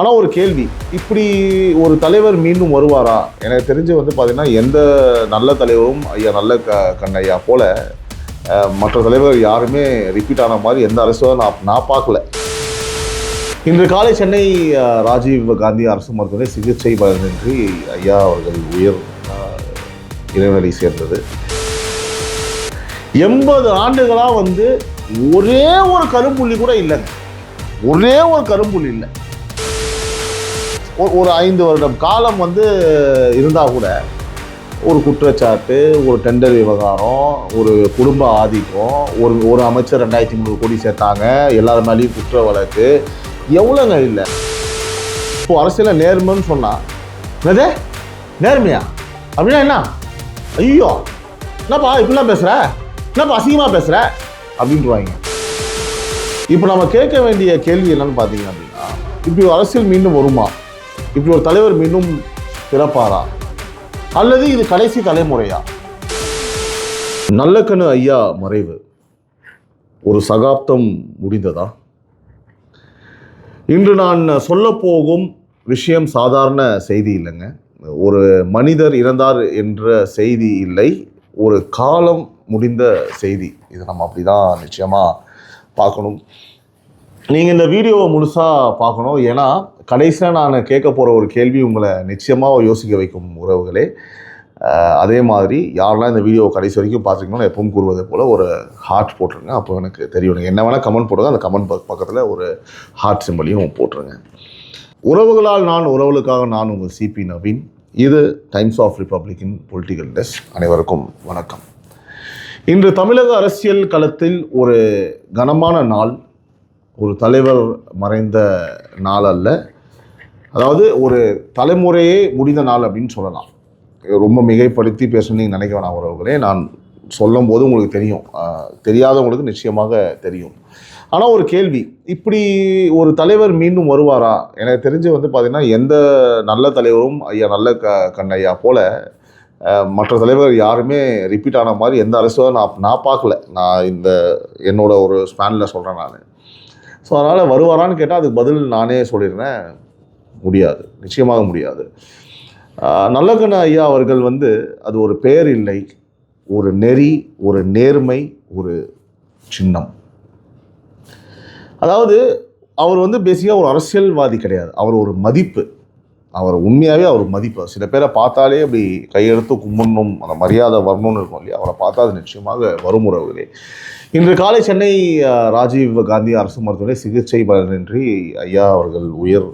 ஆனால் ஒரு கேள்வி, இப்படி ஒரு தலைவர் மீண்டும் வருவாரா? எனக்கு தெரிஞ்சு பார்த்தீங்கன்னா எந்த நல்ல தலைவரும் ஐயா நல்ல கண்ணையா போல மற்ற தலைவர் யாருமே ரிப்பீட் ஆன மாதிரி எந்த அரசும் நான் பார்க்கல. இன்று காலை சென்னை ராஜீவ் காந்தி அரசு மருத்துவமனை சிகிச்சை பலனின்றி ஐயா அவர்கள் உயிர் இறைவனடி சேர்ந்தது. 80 ஆண்டுகளாக ஒரே ஒரு கரும்புள்ளி கூட இல்லைங்க. ஒரே ஒரு கரும்புள்ளி இல்லை. ஒரு 5 வருடம் காலம் இருந்தால் கூட ஒரு குற்றச்சாட்டு, ஒரு டெண்டர் விவகாரம், ஒரு குடும்ப ஆதிக்கம், ஒரு அமைச்சர் 2300 கோடி சேர்த்தாங்க, எல்லார் மேலேயும் குற்ற வழக்கு, எவ்வளோங்க இல்லை. இப்போ அரசியலில் நேர்மைன்னு சொன்னால் என்னது நேர்மையா அப்படின்னா என்ன? ஐயோ என்னப்பா இப்படிலாம் பேசுகிற, என்னப்பா அசிங்கமாக பேசுகிற அப்படின்ட்டுருவாங்க. இப்போ நம்ம கேட்க வேண்டிய கேள்வி என்னன்னு பார்த்தீங்க அப்படின்னா, இப்படி ஒரு அரசியல் மீண்டும் வருமா? இப்படி ஒரு தலைவர் மீண்டும் பிறப்பாரா? அல்லது இது கடைசி தலைமுறையா? நல்லக்கண்ணு ஐயா மறைவு ஒரு சகாப்தம் முடிந்ததா? இன்று நான் சொல்ல போகும் விஷயம் சாதாரண செய்தி இல்லைங்க. ஒரு மனிதர் இறந்தார் என்ற செய்தி இல்லை, ஒரு காலம் முடிந்த செய்தி. இதை நம்ம அப்படிதான் நிச்சயமாக பார்க்கணும். நீங்கள் இந்த வீடியோவை முழுசாக பார்க்கணும். ஏன்னா கடைசியாக நான் கேட்க போகிற ஒரு கேள்வி உங்களை நிச்சயமாக யோசிக்க வைக்கும் உறவுகளே. அதே மாதிரி யாரெல்லாம் இந்த வீடியோவை கடைசி வரைக்கும் பார்த்துருக்கீங்களோ எப்பவும் கூறுவதை போல் ஒரு ஹார்ட் போட்டுருங்க. அப்போ எனக்கு தெரியும். என்ன வேணால் கமெண்ட் போடுங்க, அந்த கமெண்ட் பக்கத்தில் ஒரு ஹார்ட் சிம்பலையும் போட்டுருங்க. உறவுகளால் நான், உறவுகளுக்காக நான் உங்கள் சிபி நவீன். இது டைம்ஸ் ஆஃப் ரிப்பப்ளிக்கின் பொலிட்டிக்கல் டெஸ்க். அனைவருக்கும் வணக்கம். இன்று தமிழக அரசியல் களத்தில் ஒரு கனமான நாள். ஒரு தலைவர் மறைந்த நாள் அல்ல, அதாவது ஒரு தலைமுறையே முடிந்த நாள் அப்படின்னு சொல்லலாம். ரொம்ப மிகைப்படுத்தி பேசணும்னு நினைக்க வேணாம் உறவுகளே. நான் சொல்லும் போது உங்களுக்கு தெரியும், தெரியாதவங்களுக்கு நிச்சயமாக தெரியும். ஆனால் ஒரு கேள்வி, இப்படி ஒரு தலைவர் மீண்டும் வருவாரா? எனக்கு தெரிஞ்சு பார்த்தீங்கன்னா எந்த நல்ல தலைவரும் ஐயா நல்ல கண்ணையா போல மற்ற தலைவர் யாருமே ரிப்பீட் ஆன மாதிரி எந்த அரசும் நான் பார்க்கல. நான் என்னோட ஒரு ஸ்பேனில் சொல்கிறேன் நான். ஸோ அதனால் வருவாரான்னு கேட்டால் அதுக்கு பதில் நானே சொல்லிடுறேன், முடியாது, நிச்சயமாக முடியாது. நல்லக்கண்ணு ஐயா அவர்கள் அது ஒரு பெயர் இல்லை, ஒரு நெறி, ஒரு நேர்மை, ஒரு சின்னம். அதாவது அவர் பேசிக்காக ஒரு அரசியல்வாதி கிடையாது, அவர் ஒரு மதிப்பு. அவர் உண்மையாகவே அவர் மதிப்பு. சில பேரை பார்த்தாலே அப்படி கையெடுத்து கும்பிடணும், அந்த மரியாதை வரணும்னு இருக்கும் இல்லையா? அவரை பார்த்தா அது நிச்சயமாக வரும் உறவுகளே. இன்று காலை சென்னை ராஜீவ் காந்தி அரசு மருத்துவமனை சிகிச்சை பலனின்றி ஐயா அவர்கள் உயிர்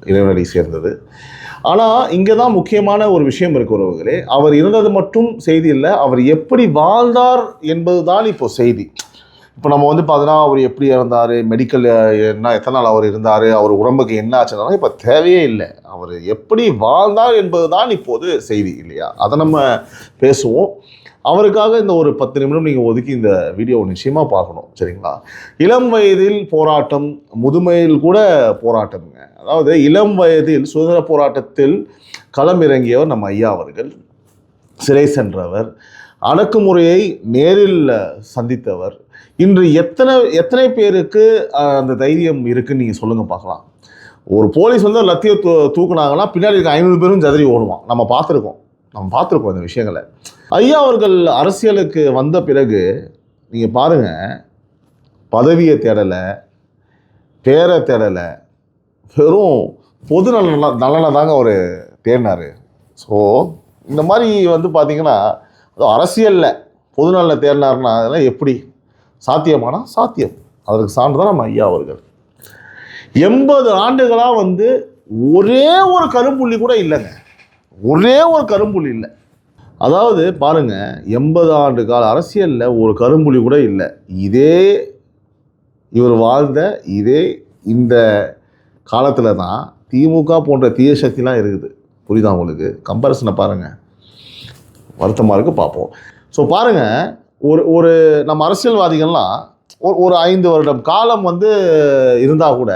இறைவனடி சேர்ந்தது. ஆனால் இங்கே தான் முக்கியமான ஒரு விஷயம் இருக்கு உறவுகளே. அவர் இருந்தது மட்டும் செய்தி இல்லை, அவர் எப்படி வாழ்ந்தார் என்பது தான் இப்போ செய்தி. இப்போ நம்ம பார்த்தோன்னா அவர் எப்படி இறந்தார், மெடிக்கல் என்ன, எத்தனை நாள் அவர் இருந்தார், அவர் உடம்புக்கு என்ன ஆச்சுன்னா இப்போ தேவையே இல்லை. அவர் எப்படி வாழ்ந்தார் என்பது தான் இப்போது செய்தி இல்லையா? அதை நம்ம பேசுவோம். அவருக்காக இந்த ஒரு 10 நிமிடம் நீங்கள் ஒதுக்கி இந்த வீடியோவை நிச்சயமாக பார்க்கணும், சரிங்களா? இளம் வயதில் போராட்டம், முதுமையில் கூட போராட்டம்ங்க. அதாவது இளம் வயதில் சுதந்திர போராட்டத்தில் களம் இறங்கியவர் நம்ம ஐயா அவர்கள். சிறை சென்றவர், அடக்குமுறையை நேரில் சந்தித்தவர். இன்று எத்தனை பேருக்கு அந்த தைரியம் இருக்குன்னு நீங்கள் சொல்லுங்கள் பார்க்கலாம். ஒரு போலீஸ் லத்தியை தூக்குனாங்கன்னா பின்னாடி இருக்க 500 பேரும் ஜதறி ஓடுவான். நம்ம பார்த்துருக்கோம் இந்த விஷயங்களை. ஐயா அவர்கள் அரசியலுக்கு வந்த பிறகு நீங்கள் பாருங்கள், பதவியை தேடலை, பேரை தேடலை, வெறும் பொது நலனை தாங்க அவர் தேடினார். ஸோ இந்த மாதிரி பார்த்தீங்கன்னா அது அரசியலில் பொது நலனை தேடினார்னா அதெல்லாம் எப்படி சாத்தியமானா சாத்தியம். அதற்கு சான்று தான் நம்ம ஐயா அவர்கள். 80 ஆண்டுகளாக ஒரே ஒரு கரும்புள்ளி கூட இல்லைங்க. ஒரே ஒரு கரும்புள்ளி இல்லை. அதாவது பாருங்கள், 80 ஆண்டு கால அரசியலில் ஒரு கரும்புள்ளி கூட இல்லை. இவர் வாழ்ந்த இந்த காலத்தில் தான் திமுக போன்ற தீய சக்திலாம் இருக்குது. புரியுதா உங்களுக்கு? கம்பேரிசனை பாருங்கள், வருத்தமாக இருக்குது, பார்ப்போம். ஸோ பாருங்கள், ஒரு நம்ம அரசியல்வாதிகள்லாம் ஒரு 5 வருடம் காலம் இருந்தால் கூட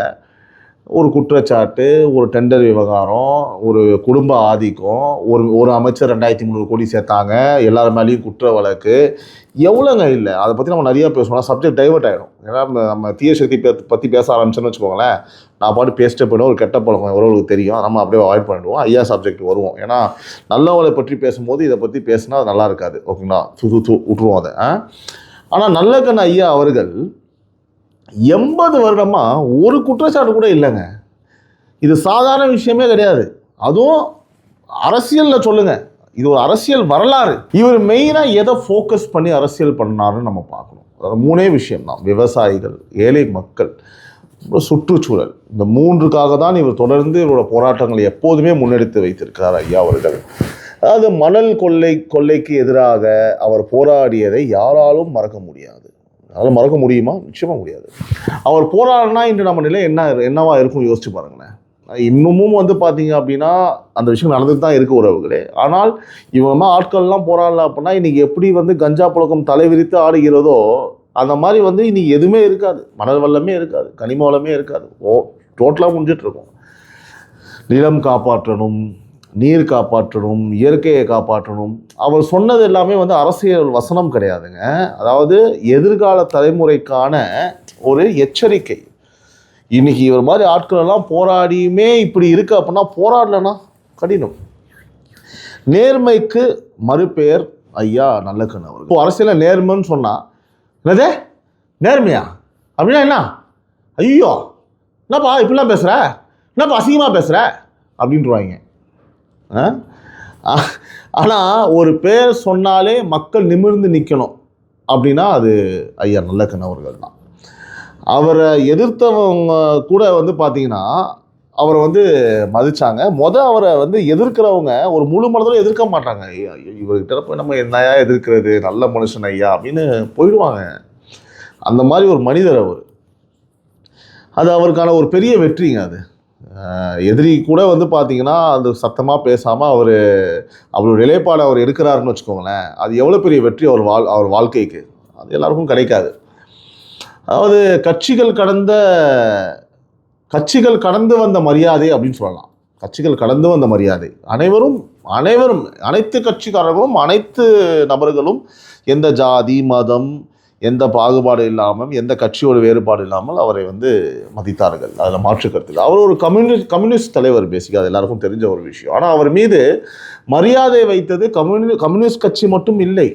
ஒரு குற்றச்சாட்டு, ஒரு டெண்டர் விவகாரம், ஒரு குடும்ப ஆதிக்கம், ஒரு அமைச்சர் 2300 கோடி சேர்த்தாங்க, எல்லார் மேலேயும் குற்ற வழக்கு, எவ்வளோங்க இல்லை. அதை பற்றி நம்ம நிறையா பேசணும், சப்ஜெக்ட் டைவர்ட் ஆகிடும். ஏன்னா நம்ம தீய சக்தி பற்றி பேச ஆரம்பிச்சோன்னு வச்சுக்கோங்களேன், நான் பாட்டு பேசிட்டே போய்டும், ஒரு கெட்ட பழக்கம் எவ்வளோவுக்கு தெரியும், நம்ம அப்படியே அவாய்ட் பண்ணிடுவோம், ஐயா சப்ஜெக்ட் வருவோம். ஏன்னா நல்லவளை பற்றி பேசும்போது இதை பற்றி பேசினா அது நல்லா இருக்காது, ஓகேங்களா, விட்டுருவோம் அதை. ஆனால் நல்லக்கண்ணு ஐயா அவர்கள் 80 வருடமாக ஒரு குற்றச்சாட்டு கூட இல்லைங்க. இது சாதாரண விஷயமே கிடையாது. அதுவும் அரசியலில் சொல்லுங்கள், இது ஒரு அரசியல் வரலாறு. இவர் மெயினாக எதை ஃபோக்கஸ் பண்ணி அரசியல் பண்ணாருன்னு நம்ம பார்க்கணும். அதாவது 3 விஷயம் தான்: விவசாயிகள், ஏழை மக்கள், சுற்றுச்சூழல். இந்த 3க்காக தான் இவர் தொடர்ந்து இவரோட போராட்டங்களை எப்போதுமே முன்னெடுத்து வைத்திருக்கிறார் ஐயா அவர்கள். அதாவது மணல் கொள்ளைக்கு எதிராக அவர் போராடியதை யாராலும் மறக்க முடியாது. அதனால் மறக்க முடியுமா? நிச்சயமாக முடியாது. அவர் போராடினா இன்று நம்ம நிலை என்னவா இருக்கும் யோசிச்சு பாருங்களேன். இன்னமும் பார்த்தீங்க அப்படின்னா அந்த விஷயம் நடந்துட்டு தான் இருக்குது உறவுகளே. ஆனால் இவங்க ஆட்கள்லாம் போராடலாம் அப்படின்னா இன்றைக்கி எப்படி கஞ்சா புழக்கம் தலைவிரித்து ஆடுகிறதோ அந்த மாதிரி இன்னைக்கு எதுவுமே இருக்காது. மணல் வளமே இருக்காது, கனிம வளமே இருக்காது. டோட்டலாக முடிஞ்சிட்ருக்கோம். நிலம் காப்பாற்றணும், நீர் காப்பாற்றணும், இயற்கையை காப்பாற்றணும். அவர் சொன்னது எல்லாமே அரசியல் வசனம் கிடையாதுங்க. அதாவது எதிர்கால தலைமுறைக்கான ஒரு எச்சரிக்கை. இன்னைக்கு இவர் மாதிரி ஆட்கள் எல்லாம் போராடியுமே இப்படி இருக்கு அப்படின்னா போராடலன்னா கடினம். நேர்மைக்கு மறுபெயர் ஐயா நல்லக்கண்ணு அவர். இப்போ அரசியலில் நேர்மைன்னு சொன்னா என்னது நேர்மையா அப்படின்னா என்ன? ஐயோ என்னப்பா இப்படிலாம் பேசுகிற, என்னப்பா அசிங்கமாக பேசுகிற அப்படின்ட்டுருவாங்க. ஆனால் ஒரு பேர் சொன்னாலே மக்கள் நிமிர்ந்து நிற்கணும் அப்படின்னா அது ஐயா நல்லக்கண்ணு அவர்கள் தான். அவரை எதிர்த்தவங்க கூட பார்த்தீங்கன்னா அவரை மதிச்சாங்க. அவரை எதிர்க்கிறவங்க ஒரு முழு மனதில் எதிர்க்க மாட்டாங்க. ஐயா இவர்கிட்ட போய் நம்ம என்னையா எதிர்க்கிறது, நல்ல மனுஷன் ஐயா அப்படின்னு போயிடுவாங்க. அந்த மாதிரி ஒரு மனிதர் அவர். அது அவருக்கான ஒரு பெரிய வெற்றிங்க. அது எதிரி கூட பார்த்தீங்கன்னா அந்த சத்தமாக பேசாமல் அவருடைய நிலைப்பாடு அவர் எடுக்கிறாருன்னு வச்சுக்கோங்களேன், அது எவ்வளோ பெரிய வெற்றி அவர் வாழ்க்கைக்கு. அது எல்லாருக்கும் கிடைக்காது. அதாவது கட்சிகள் கடந்து வந்த மரியாதை அப்படின்னு சொல்லலாம். கட்சிகள் கடந்து வந்த மரியாதை அனைவரும் அனைத்து கட்சிக்காரர்களும் அனைத்து நபர்களும் எந்த ஜாதி மதம் எந்த பாகுபாடு இல்லாமல் எந்த கட்சியோட வேறுபாடு இல்லாமல் அவரை மதித்தார்கள். அதில் மாற்று கருத்து. அவர் ஒரு கம்யூனிஸ்ட் தலைவர், பேசிக்காக அது எல்லாருக்கும் தெரிஞ்ச ஒரு விஷயம். ஆனால் அவர் மீது மரியாதை வைத்தது கம்யூனிஸ்ட் கட்சி மட்டும் இல்லை,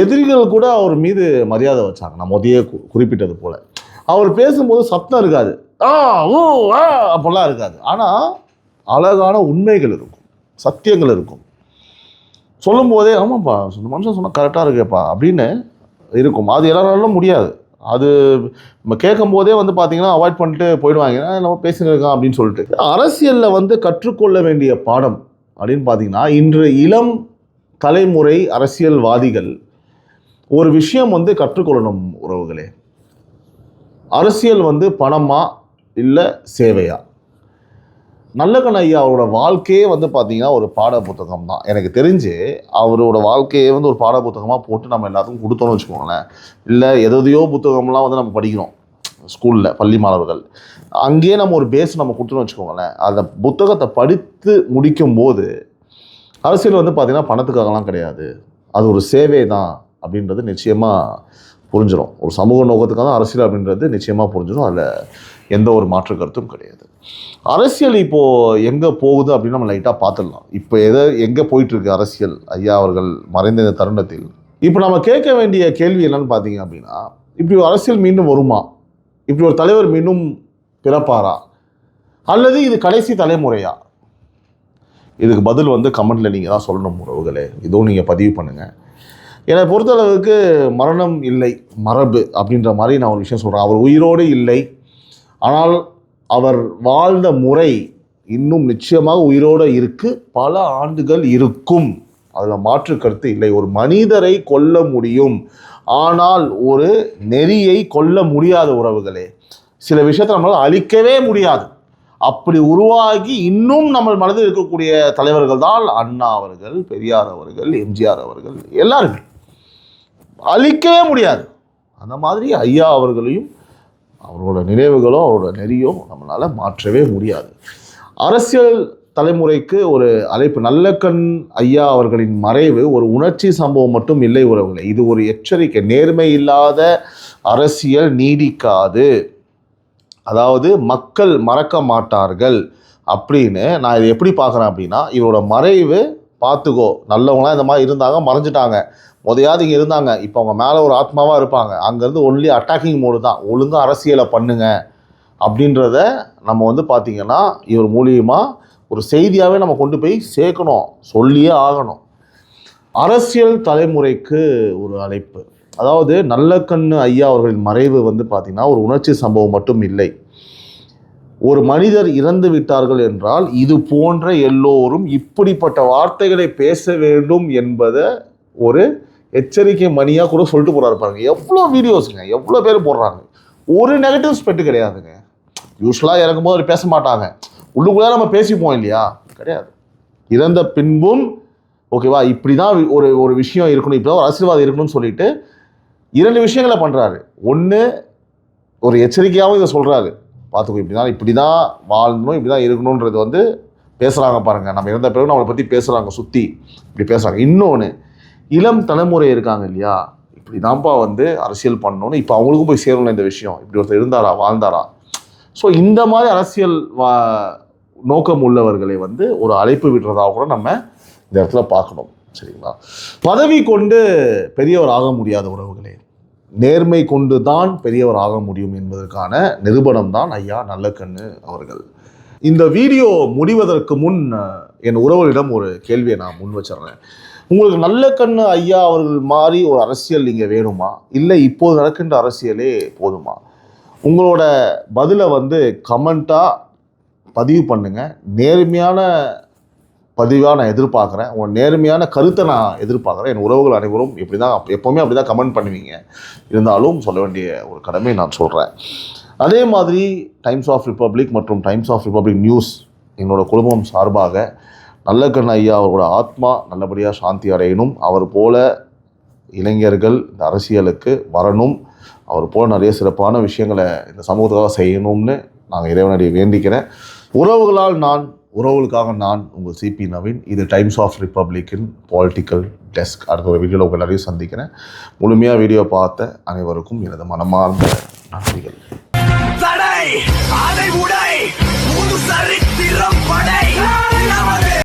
எதிரிகள் கூட அவர் மீது மரியாதை வச்சாங்க. நான் முதலே குறிப்பிட்டது போல அவர் பேசும்போது சத்தம் இருக்காது, அப்பெல்லாம் இருக்காது. ஆனால் அழகான உண்மைகள் இருக்கும், சத்தியங்கள் இருக்கும். சொல்லும் போதே ஆமாப்பா இந்த மனுஷன் சொன்னால் கரெக்டாக இருக்கேப்பா அப்படின்னு இருக்கும். அது எல்லாராலும் முடியாது. அது நம்ம கேட்கும் போதே பார்த்தீங்கன்னா அவாய்ட் பண்ணிட்டு போயிடுவாங்க, நம்ம பேசினிருக்கோம் அப்படின்னு சொல்லிட்டு. அரசியலில் கற்றுக்கொள்ள வேண்டிய பாடம் அப்படின்னு பார்த்தீங்கன்னா இன்று இளம் தலைமுறை அரசியல்வாதிகள் ஒரு விஷயம் கற்றுக்கொள்ளணும் உறவுகளே. அரசியல் பணமா இல்லை சேவையா? நல்லக்கண்ணு ஐயா அவரோட வாழ்க்கையே பார்த்தீங்கன்னா ஒரு பாட புத்தகம் தான். எனக்கு தெரிஞ்சு அவரோட வாழ்க்கையே ஒரு பாட புத்தகமாக போட்டு நம்ம எல்லாத்துக்கும் கொடுத்தோன்னு வச்சுக்கோங்களேன். இல்லை எதையோ புத்தகம்லாம் நம்ம படிக்கிறோம் ஸ்கூலில், பள்ளி மாணவர்கள். அங்கேயே நம்ம ஒரு பேஸ் நம்ம கொடுத்தோன்னு வச்சுக்கோங்களேன். அந்த புத்தகத்தை படித்து முடிக்கும்போது அரசியல் பார்த்தீங்கன்னா பணத்துக்காகலாம் கிடையாது, அது ஒரு சேவை தான் அப்படின்றது நிச்சயமாக புரிஞ்சிடும். ஒரு சமூக நோக்கத்துக்காக தான் அரசியல் அப்படின்றது நிச்சயமாக புரிஞ்சிடும். அதில் எந்த ஒரு மாற்று கருத்தும் கிடையாது. அரசியல் இப்போது எங்கே போகுது அப்படின்னு நம்ம லைட்டாக பார்த்துடலாம். இப்போ எங்கே போயிட்டுருக்கு அரசியல் ஐயா அவர்கள் மறைந்த இந்த தருணத்தில்? இப்போ நம்ம கேட்க வேண்டிய கேள்வி என்னன்னு பார்த்தீங்க அப்படின்னா, இப்படி ஒரு அரசியல் மீண்டும் வருமா? இப்படி ஒரு தலைவர் மீண்டும் பிறப்பாரா? அல்லது இது கடைசி தலைமுறையா? இதுக்கு பதில் கமெண்ட்டில் நீங்கள் தான் சொல்லணும் உறவுகளே. இதுவும் நீங்கள் பதிவு பண்ணுங்கள். என்னை பொறுத்தளவுக்கு மரணம் இல்லை, மரபு அப்படின்ற மாதிரி நான் ஒரு விஷயம் சொல்கிறேன். அவர் உயிரோடு இல்லை, ஆனால் அவர் வாழ்ந்த முறை இன்னும் நிச்சயமாக உயிரோடு இருக்குது, பல ஆண்டுகள் இருக்கும். அதில் மாற்று கருத்து இல்லை. ஒரு மனிதரை கொல்ல முடியும், ஆனால் ஒரு நெறியை கொல்ல முடியாத உறவுகளே. சில விஷயத்தை நம்மளால் அழிக்கவே முடியாது. அப்படி உருவாகி இன்னும் நம்ம மனதில் இருக்கக்கூடிய தலைவர்கள் தான் அண்ணா அவர்கள், பெரியார் அவர்கள், எம்ஜிஆர் அவர்கள், எல்லாருமே அழிக்கவே முடியாது. அந்த மாதிரி ஐயா அவர்களையும் அவரோட நினைவுகளும் அவரோட நெறியும் நம்மளால் மாற்றவே முடியாது. அரசியல் தலைமுறைக்கு ஒரு அழைப்பு. நல்லக்கண் ஐயா அவர்களின் மறைவு ஒரு உணர்ச்சி சம்பவம் மட்டும் இல்லை உறவுகளை, இது ஒரு எச்சரிக்கை. நேர்மை இல்லாத அரசியல் நீடிக்காது, அதாவது மக்கள் மறக்க மாட்டார்கள் அப்படின்னு நான் இதை எப்படி பார்க்குறேன் அப்படின்னா, இவரோட மறைவு பார்த்துக்கோ, நல்லவங்களாம் இந்த மாதிரி இருந்தாங்க, மறைஞ்சிட்டாங்க, முதையாவது இங்கே இருந்தாங்க, இப்போ அவங்க மேலே ஒரு ஆத்மாவாக இருப்பாங்க, அங்கேருந்து ஒன்லி அட்டாக்கிங் மோடு தான், ஒழுங்காக அரசியலை பண்ணுங்க அப்படின்றத நம்ம வந்து பார்த்திங்கன்னா இவர் மூலியமாக ஒரு செய்தியாகவே நம்ம கொண்டு போய் சேர்க்கணும், சொல்லியே ஆகணும். அரசியல் தலைமுறைக்கு ஒரு அழைப்பு. அதாவது நல்லக்கண்ணு ஐயா அவர்களின் மறைவு வந்து பார்த்திங்கன்னா ஒரு உணர்ச்சி சம்பவம் மட்டும் இல்லை. ஒரு மனிதர் இறந்து விட்டார்கள் என்றால் இது போன்ற எல்லோரும் இப்படிப்பட்ட வார்த்தைகளை பேச வேண்டும் என்பதை ஒரு எச்சரிக்கை மணியாக கூட சொல்லிட்டு போகிறாரு பாருங்க. எவ்வளோ வீடியோஸுங்க, எவ்வளோ பேர் போடுறாங்க, ஒரு நெகட்டிவ் ஸ்பெட்டு கிடையாதுங்க. யூஸ்வலாக இறக்கும்போது அவர் பேச மாட்டாங்க, உள்ளுக்குள்ளே நம்ம பேசிப்போம் இல்லையா, கிடையாது. இறந்த பின்பும் ஓகேவா, இப்படி தான் ஒரு விஷயம் இருக்கணும், இப்படி தான் ஒரு அரசியல்வாதம் இருக்கணும்னு சொல்லிட்டு 2 விஷயங்களை பண்ணுறாரு. ஒன்று, ஒரு எச்சரிக்கையாகவும் இதை சொல்கிறாரு, பார்த்துக்கோ, இப்படி தான் வாழணும், இப்படி தான் இருக்கணுன்றது வந்து பேசுகிறாங்க பாருங்கள். நம்ம இறந்த பிறகு நம்மளை பற்றி பேசுகிறாங்க, சுற்றி இப்படி பேசுகிறாங்க. இன்னொன்று, இளம் தலைமுறை இருக்காங்க இல்லையா, இப்படி தான்ப்பா வந்து அரசியல் பண்ணணும்னு இப்போ அவங்களுக்கும் போய் சேரணும் இந்த விஷயம், இப்படி ஒருத்தர் இருந்தாரா, வாழ்ந்தாரா. ஸோ இந்த மாதிரி அரசியல் நோக்கம் உள்ளவர்களை வந்து ஒரு அழைப்பு விடுறதாக கூட நம்ம இந்த இடத்துல பார்க்கணும். சரிங்களா? பதவி கொண்டு பெரியவர் ஆக முடியாத உறவுகளே, நேர்மை கொண்டு தான் பெரியவர் ஆக முடியும் என்பதற்கான நிரூபணம் தான் ஐயா நல்லக்கண்ணு அவர்கள். இந்த வீடியோ முடிவதற்கு முன் என் உறவுகளிடம் ஒரு கேள்வியை நான் முன் வச்சிடுறேன். உங்களுக்கு நல்லக்கண்ணு ஐயா அவர்கள் மாதிரி ஒரு அரசியல் இங்கே வேணுமா, இல்லை இப்போது நடக்கின்ற அரசியலே போதுமா? உங்களோட பதிலை வந்து கமெண்ட்டாக பதிவு பண்ணுங்கள். நேர்மையான பதிவாக நான் எதிர்பார்க்குறேன், உங்கள் நேர்மையான கருத்தை நான் எதிர்பார்க்குறேன். என் உறவுகள் அனைவரும் இப்படி தான், எப்போவுமே அப்படி தான் கமெண்ட் பண்ணுவீங்க, இருந்தாலும் சொல்ல வேண்டிய ஒரு கடமை நான் சொல்கிறேன். அதே மாதிரி டைம்ஸ் ஆஃப் ரிப்பப்ளிக் மற்றும் டைம்ஸ் ஆஃப் ரிப்பப்ளிக் நியூஸ் எங்களோட குடும்பம் சார்பாக நல்லக்கண்ணு ஐயா அவரோட ஆத்மா நல்லபடியாக சாந்தி அடையணும், அவர் போல இளைஞர்கள் இந்த அரசியலுக்கு வரணும், அவர் போல் நிறைய சிறப்பான விஷயங்களை இந்த சமூகத்துக்காக செய்யணும்னு நாங்கள் இறைவனடி வேண்டிக்கிறேன். உறவுகளால் நான், உறவுகளுக்காக நான் உங்கள் சிபி நவீன். இது டைம்ஸ் ஆஃப் ரிப்பப்ளிக்கின் பொலிட்டிக்கல் டெஸ்க். அடுத்த ஒரு வீடியோவில் உங்கள் எல்லாரையும் சந்திக்கிறேன். முழுமையாக வீடியோ பார்த்த அனைவருக்கும் எனது மனமார்ந்த நன்றிகள்.